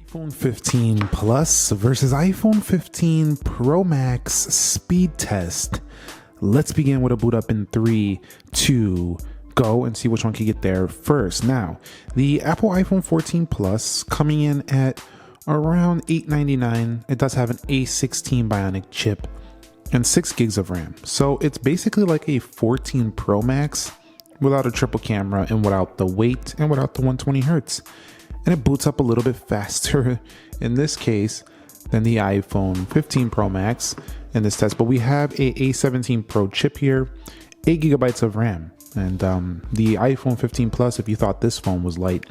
iPhone 15 Plus versus iPhone 15 Pro Max speed test. Let's begin with a boot up in 3, 2, go and see which one can get there first. Now, the Apple iPhone 14 Plus coming in at around $899. It does have an A16 Bionic chip and 6 gigs of RAM. So it's basically like a 14 Pro Max without a triple camera and without the weight and without the 120 hertz. And it boots up a little bit faster in this case than the iPhone 15 Pro Max in this test. But we have a A17 Pro chip here, 8 gigabytes of RAM. And the iPhone 15 Plus, if you thought this phone was light,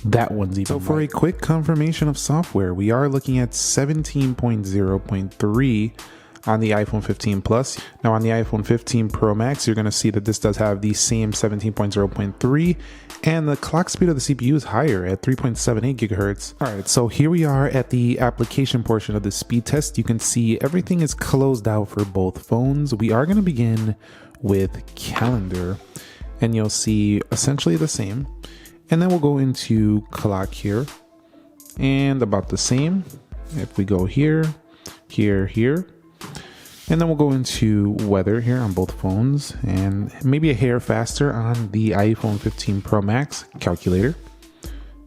that one's even. So for a quick confirmation of software, we are looking at 17.0.3 on the iPhone 15 Plus. Now on the iPhone 15 Pro Max, you're going to see that this does have the same 17.0.3, and the clock speed of the CPU is higher at 3.78 gigahertz. All right, so here we are at the application portion of the speed test. You can see everything is closed out for both phones. We are going to begin with calendar, and you'll see essentially the same. And then we'll go into clock here, and about the same. If we go here, here, here. And then we'll go into weather here on both phones, and maybe a hair faster on the iPhone 15 Pro Max calculator.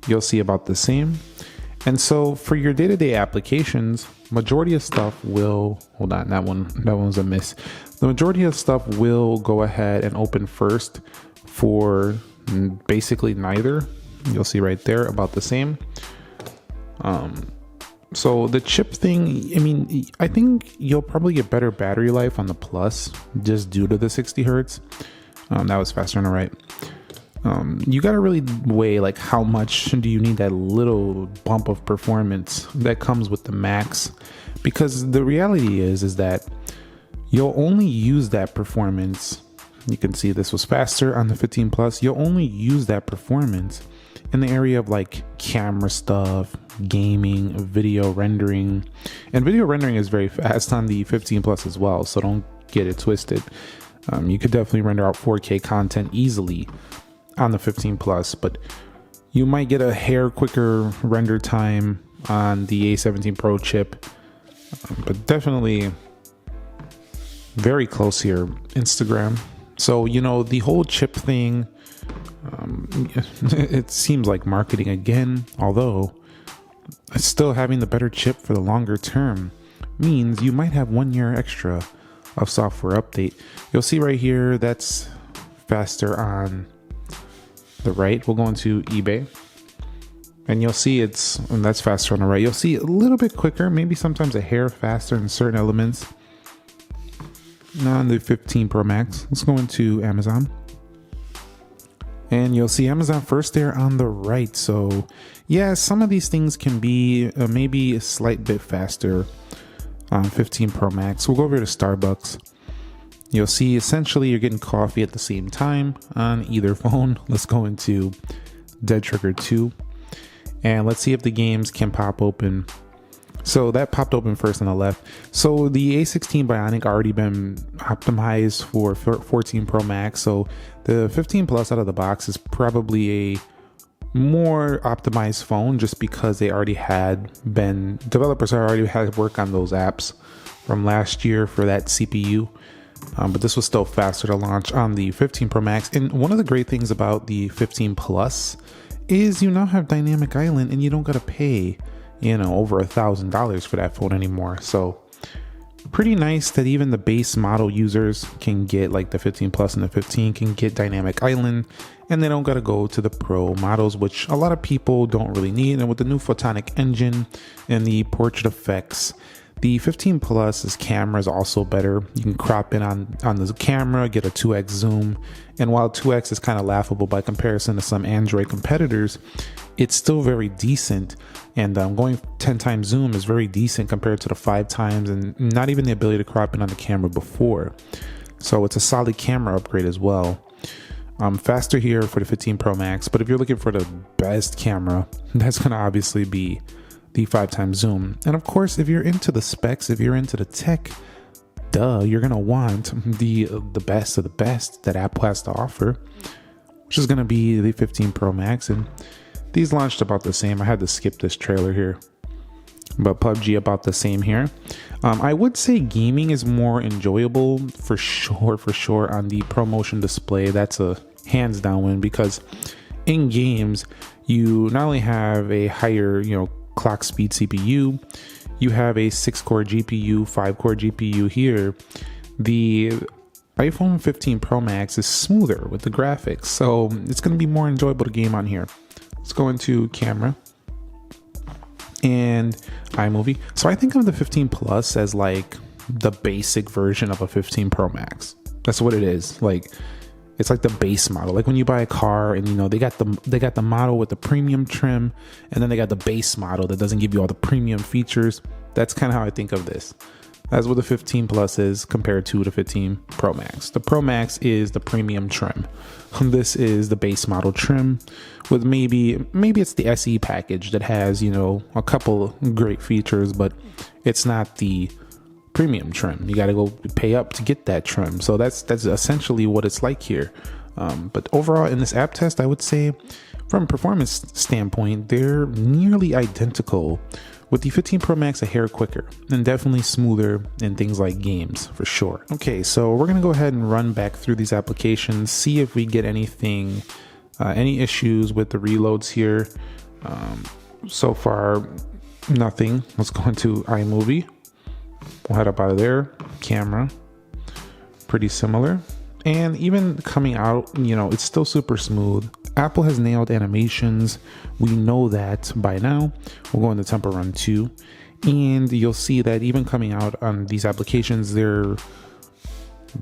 You'll see about the same. And so for your day-to-day applications, majority of stuff will, hold on, that one was a miss. The majority of stuff will go ahead and open first for basically neither. You'll see right there about the same. So the chip thing, I mean, I think you'll probably get better battery life on the Plus just due to the 60 hertz. That was faster on the right. You got to really weigh like how much do you need that little bump of performance that comes with the Max, because the reality is that you'll only use that performance. You can see this was faster on the 15 Plus. You'll only use that performance in the area of like camera stuff, gaming, video rendering. And video rendering is very fast on the 15 Plus as well, so don't get it twisted. You could definitely render out 4K content easily on the 15 Plus, but you might get a hair quicker render time on the A17 Pro chip, but definitely very close here. Instagram. So, you know, the whole chip thing, it seems like marketing again, although still having the better chip for the longer term means you might have 1 year extra of software update. You'll see right here that's faster on the right. We'll go into eBay, and you'll see and that's faster on the right. You'll see a little bit quicker, maybe sometimes a hair faster in certain elements. Now on the 15 Pro Max, let's go into Amazon. And you'll see Amazon first there on the right. So yeah, some of these things can be maybe a slight bit faster on 15 Pro Max. We'll go over to Starbucks. You'll see essentially you're getting coffee at the same time on either phone. Let's go into Dead Trigger 2. And let's see if the games can pop open. So that popped open first on the left. So the A16 Bionic already been optimized for 14 Pro Max. So the 15 Plus out of the box is probably a more optimized phone just because developers already had work on those apps from last year for that CPU. But this was still faster to launch on the 15 Pro Max. And one of the great things about the 15 Plus is you now have Dynamic Island and you don't got to pay, you know, over $1,000 for that phone anymore. So pretty nice that even the base model users can get, like the 15 Plus and the 15 can get Dynamic Island, and they don't got to go to the Pro models, which a lot of people don't really need. And with the new photonic engine and the portrait effects, the 15 Plus's camera is also better. You can crop in on the camera, get a 2x zoom, and while 2x is kind of laughable by comparison to some Android competitors, it's still very decent. And going 10 times zoom is very decent compared to the 5 times, and not even the ability to crop in on the camera before. So it's a solid camera upgrade as well. Faster here for the 15 Pro Max, but if you're looking for the best camera, that's going to obviously be the 5 times zoom. And of course, if you're into the specs, if you're into the tech, you're going to want the best of the best that Apple has to offer, which is going to be the 15 Pro Max. And these launched about the same. I had to skip this trailer here but PUBG about the same here. I would say gaming is more enjoyable for sure on the ProMotion display. That's a hands down win, because in games you not only have a higher clock speed CPU, you have a 6-core GPU, 5-core GPU here. The iPhone 15 Pro Max is smoother with the graphics, so it's going to be more enjoyable to game on here. Let's go into camera and iMovie. So I think of the 15 Plus as like the basic version of a 15 Pro Max. That's what it is. Like, it's like the base model. Like when you buy a car and they got the model with the premium trim, and then they got the base model that doesn't give you all the premium features. That's kind of how I think of this. That's what the 15 Plus is compared to the 15 Pro Max. The Pro Max is the premium trim. This is the base model trim with maybe it's the SE package that has, a couple great features, but it's not the premium trim. You got to go pay up to get that trim. So that's essentially what it's like here. But overall in this app test, I would say from a performance standpoint, they're nearly identical, with the 15 Pro Max a hair quicker and definitely smoother in things like games for sure. Okay, so we're gonna go ahead and run back through these applications, see if we get anything, any issues with the reloads here. So far, nothing. Let's go into iMovie. We'll head up out of there. Camera, pretty similar. And even coming out, it's still super smooth. Apple has nailed animations. We know that by now. We'll go into Tempo Run 2. And you'll see that even coming out on these applications, they're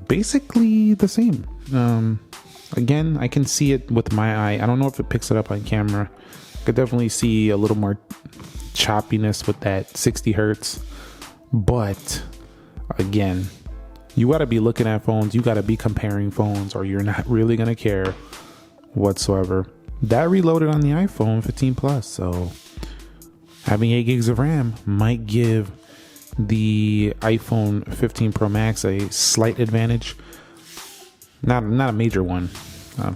basically the same. Again, I can see it with my eye. I don't know if it picks it up on camera. I could definitely see a little more choppiness with that 60 hertz. But again, you got to be looking at phones. You got to be comparing phones, or you're not really going to care whatsoever. That reloaded on the iPhone 15 Plus, so having 8 gigs of RAM might give the iPhone 15 Pro Max a slight advantage. Not a major one.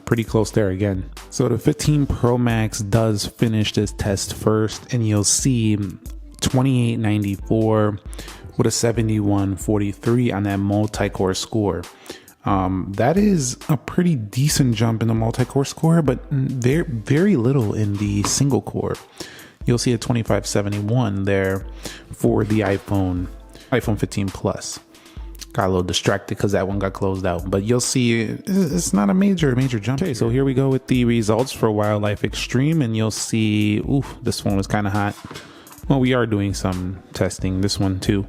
Pretty close there again. So the 15 Pro Max does finish this test first, and you'll see 2894 with a 7143 on that multi-core score. That is a pretty decent jump in the multi-core score, but very little in the single core. You'll see a 2571 there for the iPhone 15 Plus. Got a little distracted because that one got closed out, but you'll see it's not a major jump. Okay, so here we go with the results for Wildlife Extreme, and you'll see, this one was kind of hot. Well, we are doing some testing, this one too.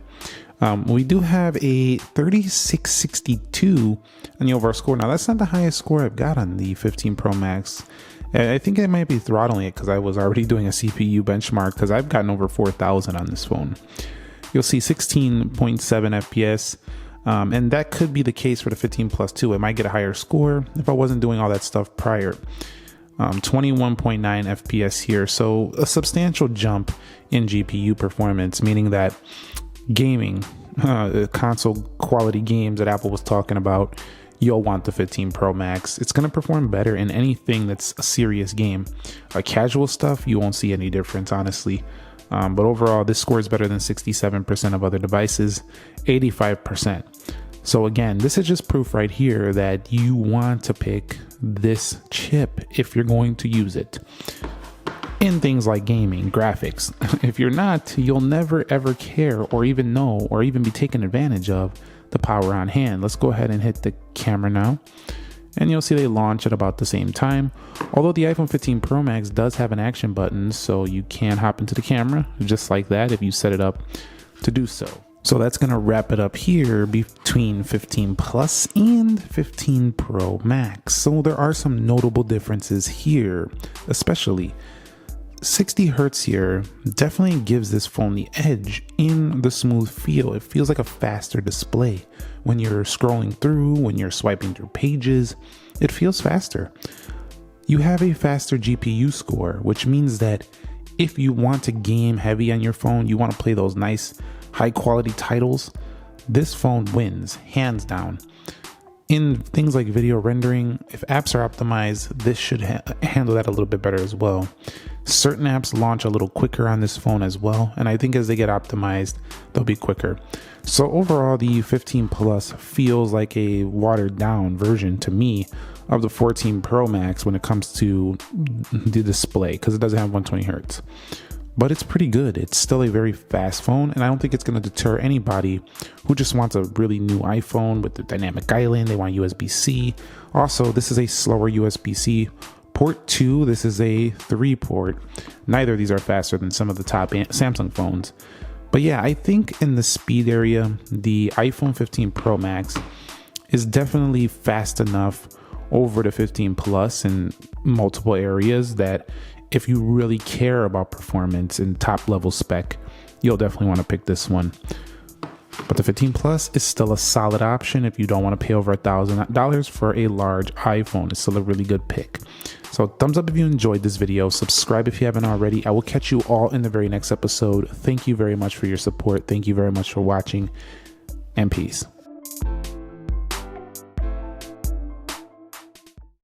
We do have a 3662 on the overall score. Now, that's not the highest score I've got on the 15 Pro Max. I think it might be throttling it because I was already doing a CPU benchmark, because I've gotten over 4,000 on this phone. You'll see 16.7 FPS, and that could be the case for the 15 Plus too. It might get a higher score if I wasn't doing all that stuff prior. 21.9 FPS here, so a substantial jump in GPU performance, meaning that gaming, console quality games that Apple was talking about, you'll want the 15 Pro Max. It's going to perform better in anything that's a serious game. Casual stuff, you won't see any difference, honestly. But overall, this score is better than 67% of other devices, 85%. So again, this is just proof right here that you want to pick this chip if you're going to use it in things like gaming, graphics. If you're not, you'll never ever care or even know or even be taken advantage of the power on hand. Let's go ahead and hit the camera now, and you'll see they launch at about the same time. Although the iPhone 15 Pro Max does have an action button, so you can hop into the camera just like that if you set it up to do so. So that's going to wrap it up here between 15 Plus and 15 Pro Max. So there are some notable differences here, especially 60 hertz here definitely gives this phone the edge in the smooth feel. It feels like a faster display. When you're scrolling through, when you're swiping through pages, it feels faster. You have a faster GPU score, which means that if you want to game heavy on your phone, you want to play those nice high quality titles, this phone wins hands down. in things like video rendering, if apps are optimized, this should handle that a little bit better as well. Certain apps launch a little quicker on this phone as well, and I think as they get optimized, they'll be quicker. So overall, the 15 Plus feels like a watered down version to me of the 14 Pro Max when it comes to the display, because it doesn't have 120 Hertz. But it's pretty good. It's still a very fast phone, and I don't think it's going to deter anybody who just wants a really new iPhone with the dynamic island. They want USB-C. Also, this is a slower USB-C port 2. This is a 3 port. Neither of these are faster than some of the top Samsung phones. But yeah, I think in the speed area, the iPhone 15 Pro Max is definitely fast enough over the 15 Plus in multiple areas that if you really care about performance and top level spec, you'll definitely want to pick this one. But the 15 Plus is still a solid option if you don't want to pay over $1,000 for a large iPhone. It's still a really good pick. So thumbs up if you enjoyed this video. Subscribe if you haven't already. I will catch you all in the very next episode. Thank you very much for your support. Thank you very much for watching, and peace.